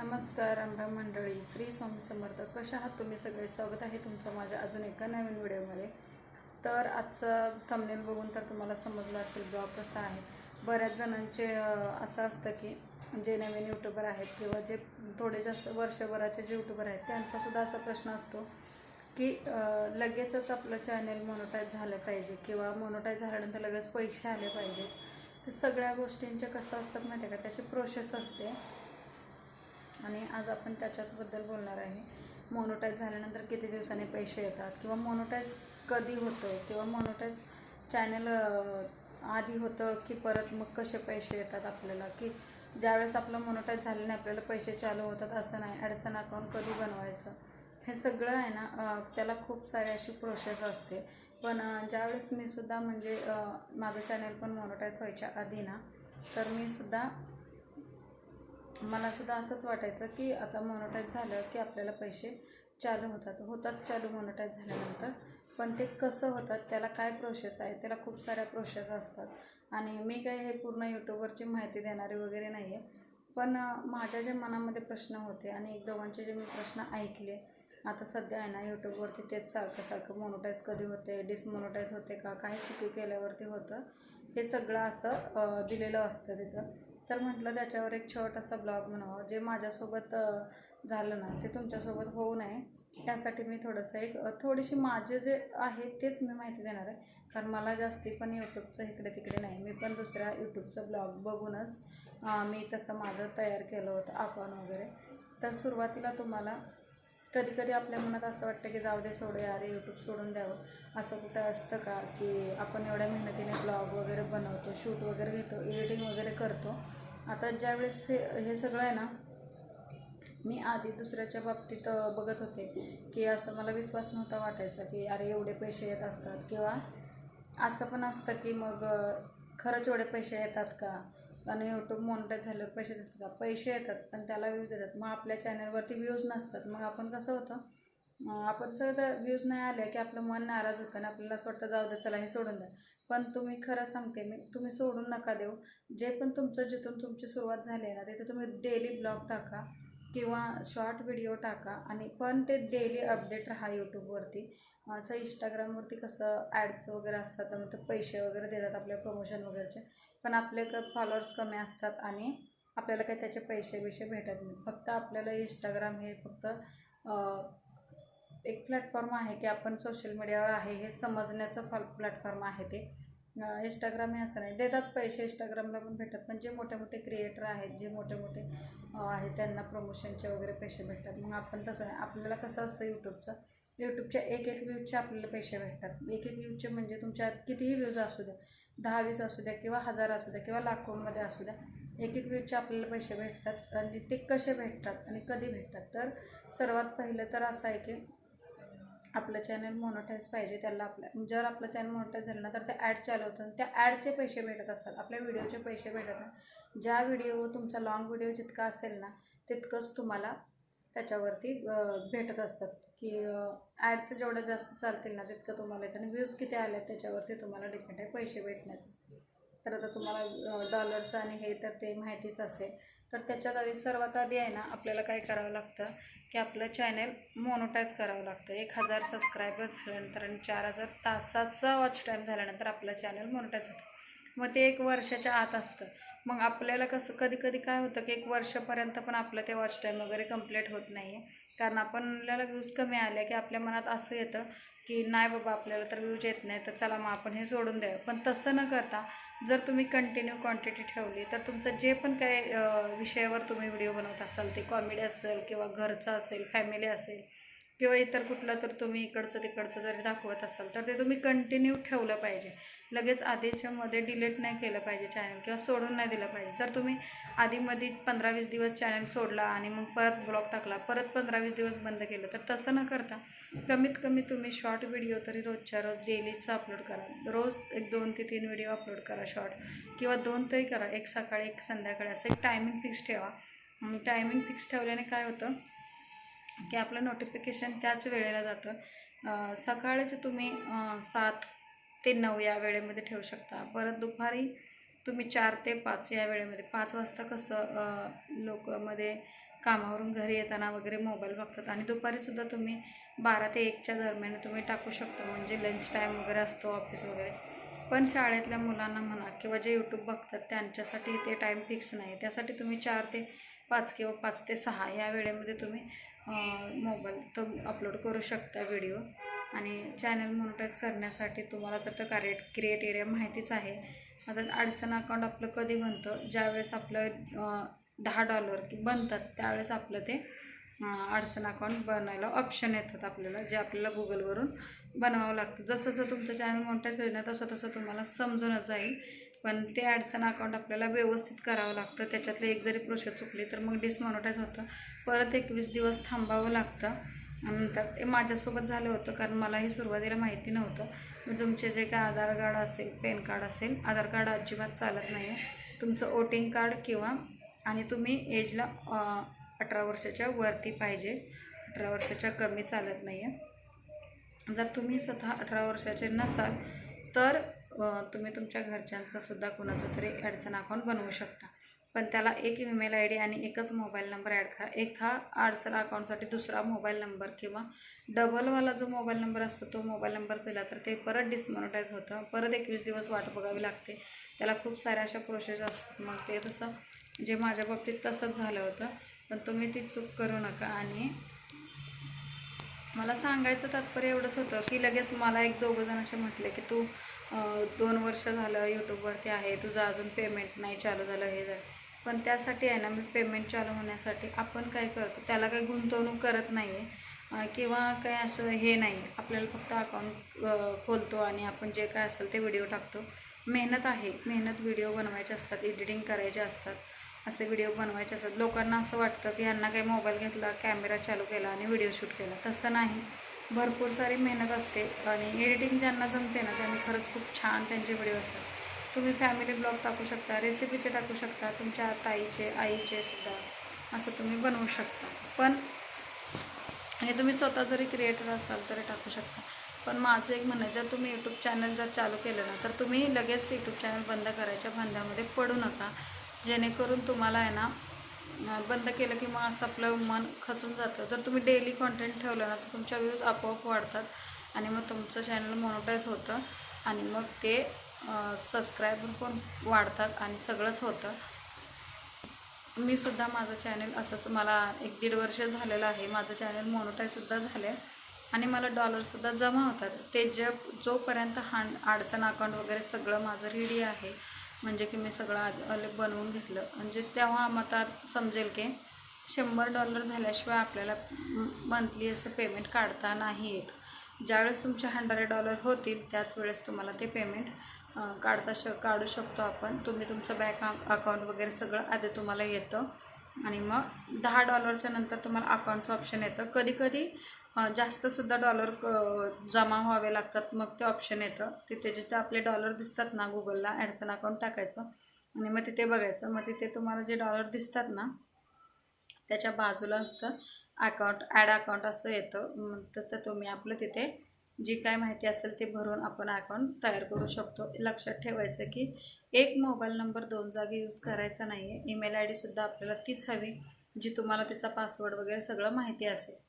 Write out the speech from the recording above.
नमस्कार रामराम मंडळी, श्री स्वामी समर्थ. कशा आहात तुम्ही सगळे? स्वागत आहे तुमचं माझ्या अजून एका नवीन व्हिडिओमध्ये. तर आजचं थंबनेल बघून तर तुम्हाला समजलं असेल ब्लॉग कसा आहे. बऱ्याच जणांचे असं असतं की जे नवीन यूट्यूबर आहेत किंवा जे थोडे जास्त वर्षभराचे जे यूट्यूबर आहेत त्यांचासुद्धा असा प्रश्न असतो की लगेचच आपलं चॅनल मोनोटाईज झालं पाहिजे किंवा मोनोटाईज झाल्यानंतर लगेच पैसे आले पाहिजेत. तर सगळ्या गोष्टींचे कसं असतात माहिती आहे का, त्याची प्रोसेस असते आणि आज आपण त्याच्याचबद्दल बोलणार आहे. मोनोटाईज झाल्यानंतर किती दिवसांनी पैसे येतात किंवा मोनोटाईज कधी होतं किंवा मोनोटाईज चॅनल आधी होतं की परत मग कसे पैसे येतात आपल्याला, की ज्यावेळेस आपलं मोनोटाईज झालं नाही आपल्याला पैसे चालू होतात असं नाही. ॲडसन अकाउंट कधी बनवायचं हे सगळं आहे ना, त्याला खूप सारी अशी प्रोसेस असते. पण ज्यावेळेस मी सुद्धा म्हणजे माझं चॅनल पण मोनोटाईज व्हायच्या आधी ना, तर मला सुद्धा असंच वाटायचं की आता मोनोटाईज झालं की आपल्याला पैसे चालू होतात चालू मोनोटाईज झाल्यानंतर. पण ते कसं होतात, त्याला काय प्रोसेस आहे, त्याला खूप साऱ्या प्रोसेस असतात. आणि मी काय हे पूर्ण यूट्यूबवरची माहिती देणारी वगैरे नाही आहे, पण माझ्या जे मनामध्ये प्रश्न होते आणि एक दोघांचे जे मी प्रश्न ऐकले. आता सध्या आहे ना यूट्यूबवरती तेच सारखं मोनोटाईज कधी होते, डिसमोनोटाईज होते का, काही चुकी केल्यावरती होतं, हे सगळं असं दिलेलं असतं तिथं. तर म्हटलं त्याच्यावर एक छोटासा ब्लॉग बनावं, जे माझ्यासोबत झालं ना ते तुमच्यासोबत होऊ नये त्यासाठी मी थोडीशी माझे जे आहे तेच मी माहिती देणार आहे. कारण मला जास्ती पण यूट्यूबचं इकडे तिकडे नाही, मी पण दुसऱ्या यूट्यूबचं ब्लॉग बघूनच मी तसं माझं तयार केलं होतं अकाउंट वगैरे. तर सुरुवातीला तुम्हाला कधी आपल्या मनात असं वाटतं की जाऊ दे सोडू यार, यूट्यूब सोडून द्यावं. असं कुठं असतं का की आपण एवढ्या मेहनतीने ब्लॉग वगैरे बनवतो, शूट वगैरे घेतो, एडिटिंग वगैरे करतो. आता ज्यावेळेस हे सगळं आहे ना, मी आधी दुसऱ्याच्या बाबतीत बघत होते की असं मला विश्वास नव्हता वाटायचा की अरे एवढे पैसे येत असतात, किंवा असं पण असतं की मग खरंच एवढे पैसे येतात का, आणि यूट्यूब मोनिटाईज झाल्यावर पैसे देतात का. पैसे येतात पण त्याला व्ह्यूज येतात, मग आपल्या चॅनलवरती व्ह्यूज नसतात. मग आपण कसं होतं, आपण सगळं व्ह्यूज नाही आले की आपलं मन नाराज होतं आणि आपल्याला असं वाटतं जाऊ दे चला हे सोडून द्या. पण तुम्ही खरं सांगते मी, तुम्ही सोडून नका देऊ. जे पण तुमचं जिथून तुमची सुरुवात झाली आहे ना तिथे तुम्ही डेली ब्लॉग टाका किंवा शॉर्ट व्हिडिओ टाका, आणि पण ते डेली अपडेट राहा यूट्यूबवरती. माझं इंस्टाग्रामवरती कसं ॲड्स वगैरे असतात, मग ते पैसे वगैरे देतात आपल्या प्रमोशन वगैरेचे, पण आपल्याकडे फॉलोअर्स कमी असतात आणि आपल्याला काही त्याचे पैसे भेटत नाही. फक्त आपल्याला इंस्टाग्राम हे फक्त एक प्लॅटफॉर्म आहे की आपण सोशल मीडियावर आहे हे समजण्याचं प्लॅटफॉर्म आहे ते. इंस्टाग्राम हे असं नाही, देतात पैसे इंस्टाग्रामला पण भेटतात, पण जे मोठे मोठे क्रिएटर आहेत, जे मोठे मोठे आहेत त्यांना प्रमोशनचे वगैरे पैसे भेटतात. मग आपण तसं नाही, आपल्याला कसं असतं यूट्यूबच्या एक व्ह्यूजचे आपल्याला पैसे भेटतात. एक व्ह्यूजचे म्हणजे तुमच्या कितीही व्ह्यूज असू द्या, 10-20 असू द्या किंवा 1000 असू द्या किंवा लाखोंमध्ये असू द्या, एक व्ह्यूजचे आपल्याला पैसे भेटतात. आणि ते कसे भेटतात आणि कधी भेटतात, तर सर्वात पहिलं तर असं आहे की आपलं चॅनल मोनोटाईज पाहिजे. त्याला जर आपलं चॅनल मोनोटाईज झालं ना तर ते ॲड चालू होतं, त्या ॲडचे पैसे भेटत असतात, आपल्या व्हिडिओचे पैसे भेटत नाही. ज्या व्हिडिओ तुमचा लॉंग व्हिडिओ जितका असेल ना तितकंच तुम्हाला त्याच्यावरती भेटत असतात, की ॲड्स जेवढं जास्त चालतील ना तितकं तुम्हाला येतं. आणि व्ह्यूज किती आले त्याच्यावरती तुम्हाला डिपेंड आहे पैसे भेटण्याचं. तर आता तुम्हाला डॉलरचं आणि हे तर ते माहितीच असेल. तर त्याच्यात सर्वात आधी आहे ना आपल्याला काय करावं लागतं की आपलं चॅनल मोनोटाईज करावं लागतं. 1000 सबस्क्रायबर झाल्यानंतर आणि 4000 तासाचा वॉच टाईम झाल्यानंतर आपलं चॅनल मोनोटाईज होतं. मग ते 1 वर्षाच्या आत असतं. मग आपल्याला कसं कधी काय होतं की 1 वर्षापर्यंत पण आपलं ते वॉच टाईम वगैरे कंप्लीट होत नाही आहे, कारण आपल्याला व्ह्यूज कमी आल्या की आपल्या मनात असं येतं की नाही बाबा आपल्याला तर व्ह्यूज येत नाही, तर चला मग आपण हे सोडून द्यावं. पण तसं न करता जर तुम्ही कंटिन्यू क्वांटिटी ठेवली तर तुमचं जे पण काही विषयावर तुम्ही व्हिडिओ बनवत असाल, ते कॉमेडी असेल किंवा घरचं असेल, फॅमिली असेल किंवा इतर कुठलं तर तुम्ही इकडचं तिकडचं जरी दाखवत असाल तर ते तुम्ही कंटिन्यू ठेवलं पाहिजे. लगेच आधीच्यामध्ये डिलीट नाही केलं पाहिजे चॅनल, किंवा सोडून नाही दिलं पाहिजे. जर तुम्ही आधीमध्ये 15-20 दिवस चॅनल सोडला आणि मग परत ब्लॉग टाकला, परत 15-20 दिवस बंद केलं, तर तसं न करता कमीत कमी तुम्ही शॉर्ट व्हिडिओ तरी रोजच्या रोज डेलीचं अपलोड करा. रोज 2 ते 3 व्हिडिओ अपलोड करा शॉर्ट, किंवा 2 तरी करा, एक सकाळी एक संध्याकाळी, असं एक टायमिंग फिक्स ठेवा. आणि टायमिंग फिक्स ठेवल्याने काय होतं की आपलं नोटिफिकेशन त्याच वेळेला जातं. सकाळीच तुम्ही 7 ते 9 या वेळेमध्ये ठेवू शकता. परत दुपारी तुम्ही 4 ते 5 या वेळेमध्ये 5 वाजता कसं लोकांमध्ये कामावरून घरी येताना वगैरे मोबाईल बघतात आणि दुपारीसुद्धा तुम्ही 12 ते 1च्या दरम्यान तुम्ही टाकू शकता, म्हणजे लंच टाईम वगैरे असतो ऑफिस वगैरे. पण शाळेतल्या मुलांना म्हणा किंवा जे यूट्यूब बघतात त्यांच्यासाठी ते टाईम फिक्स नाही. त्यासाठी तुम्ही 4 ते 5 किंवा 5 ते 6 या वेळेमध्ये तुम्ही मोबाईल तर अपलोड करू शकता व्हिडिओ. आणि चॅनल मोनेटाईज करण्यासाठी तुम्हाला तर क्रिएट एरिया माहितीच आहे. आता अडसन अकाउंट आपलं कधी बनतं, ज्यावेळेस आपलं $10 की बनतात त्यावेळेस आपलं ते अडचण अकाउंट बनायला ऑप्शन येतात आपल्याला, जे आपल्याला गुगलवरून बनवावं लागतं. जसं जसं तुमचं चॅनल मोनेटाईज होईल ना तसं तसं तुम्हाला समजूनच जाईल. पण ते अडचण अकाउंट आपल्याला व्यवस्थित करावं लागतं. त्याच्यातलं एक जरी प्रोसेस चुकली तर मग डिसमॉनिटाईज होतं, परत 21 दिवस थांबावं लागतं. नंतर ते माझ्यासोबत झालं होतं, कारण मलाही सुरुवातीला माहिती नव्हतं. तुमचे जे काय आधार कार्ड असेल, पॅन कार्ड असेल, आधार कार्ड अजिबात चालत नाही आहे. तुमचं वोटिंग कार्ड किंवा आणि तुम्ही एजला 18 वर्षाच्या वरती पाहिजे, 18 वर्षाच्या कमी चालत नाही आहे. जर तुम्ही स्वतः 18 वर्षाचे नसाल तर तुम्ही तुमच्या घरच्यांचासुद्धा कुणाचं तरी अडचण अकाउंट बनवू शकता. पण त्याला एक ईमेल ID आणि एकच मोबाईल नंबर ॲड करा. एका अडचण अकाउंटसाठी दुसरा मोबाईल नंबर किंवा डबलवाला जो मोबाईल नंबर असतो तो मोबाईल नंबर दिला तर ते परत डिसमॉनिटाईज होतं, परत 21 दिवस वाट बघावी लागते. त्याला खूप साऱ्या अशा प्रोसेस असतात. मग ते तसं जे माझ्या बाबतीत तसंच झालं होतं. पण तुम्ही ती चूक करू नका. आणि मला सांगायचं तात्पर्य एवढंच होतं की लगेच मला 1-2 जण असे म्हटले की तू 2 वर्ष झालं यूट्यूबवरती आहे, तुझं अजून पेमेंट नाही चालू झालं, हे झालं. पण त्यासाठी आहे ना, मी पेमेंट चालू होण्यासाठी आपण काय करतो, त्याला काही गुंतवणूक करत नाही आहे किंवा काही असं हे नाही. आपल्याला फक्त अकाउंट खोलतो आणि आपण जे काय असेल ते व्हिडिओ टाकतो. मेहनत आहे, मेहनत व्हिडिओ बनवायचे असतात, एडिटिंग करायचे असतात, असे व्हिडिओ बनवायचे असतात. लोकांना असं वाटतं की ह्यांना काही मोबाईल घेतला, कॅमेरा चालू केला आणि व्हिडिओ शूट केला. तसं नाही, भरपूर सारी मेहनत असते. आणि एडिटिंग ज्यांना जमते ना त्यांनी खरंच खूप छान त्यांचे व्हिडिओ असतात. तुम्ही फॅमिली ब्लॉग टाकू शकता, रेसिपीचे टाकू शकता, तुमच्या ताईचे, आईचे सुद्धा असं तुम्ही बनवू शकता. पण आणि तुम्ही स्वतः जरी क्रिएटर असाल तरी टाकू शकता. पण माझं एक म्हणणं, जर तुम्ही यूट्यूब चॅनल जर चालू केलं ना तर तुम्ही लगेच यूट्यूब चॅनल बंद करायच्या भांड्यामध्ये पडू नका, जेणेकरून तुम्हाला आहे ना बंद केलं की मग असं आपलं मन खचून जातं. जर तुम्ही डेली कॉन्टेंट ठेवलं ना तर तुमच्या व्ह्यूज आपोआप वाढतात आणि मग तुमचं चॅनल मोनेटाईज होतं आणि मग ते सबस्क्रायबर पण वाढतात आणि सगळंच होतं. मी सुद्धा माझं चॅनल असंच, मला 1-1.5 वर्ष झालेलं आहे. माझं चॅनल मोनेटाईजसुद्धा झालं आहे आणि मला डॉलरसुद्धा जमा होतात. ते जोपर्यंत अडचण अकाउंट वगैरे सगळं माझं रेडी आहे, म्हणजे की मी सगळं बनवून घेतलं, म्हणजे तेव्हा मला समजेल की $100 झाल्याशिवाय आपल्याला मंथली असं पेमेंट काढता नाही येत. ज्यावेळेस तुमचे $100 होतील त्याच वेळेस तुम्हाला ते पेमेंट काढू शकतो आपण. तुम्ही तुमचं बँक अकाउंट वगैरे सगळं आधी तुम्हाला येतं आणि मग $10च्या नंतर तुम्हाला अकाउंटचं ऑप्शन येतं. कधीकधी जास्तसुद्धा डॉलर जमा व्हावे लागतात, मग ते ऑप्शन येतं. तिथे जिथे आपले डॉलर दिसतात ना गुगलला, ॲडसन अकाउंट टाकायचं आणि मग तिथे बघायचं. मग तिथे तुम्हाला जे डॉलर दिसतात ना त्याच्या बाजूला असतं ॲड अकाउंट असं येतं. तर तुम्ही आपलं तिथे जी काय माहिती असेल ते भरून आपण अकाउंट तयार करू शकतो. लक्षात ठेवायचं की एक मोबाईल नंबर 2 जागी यूज करायचा नाही आहे. ईमेल ID सुद्धा आपल्याला तीच हवी जी तुम्हाला त्याचा पासवर्ड वगैरे सगळं माहिती असेल.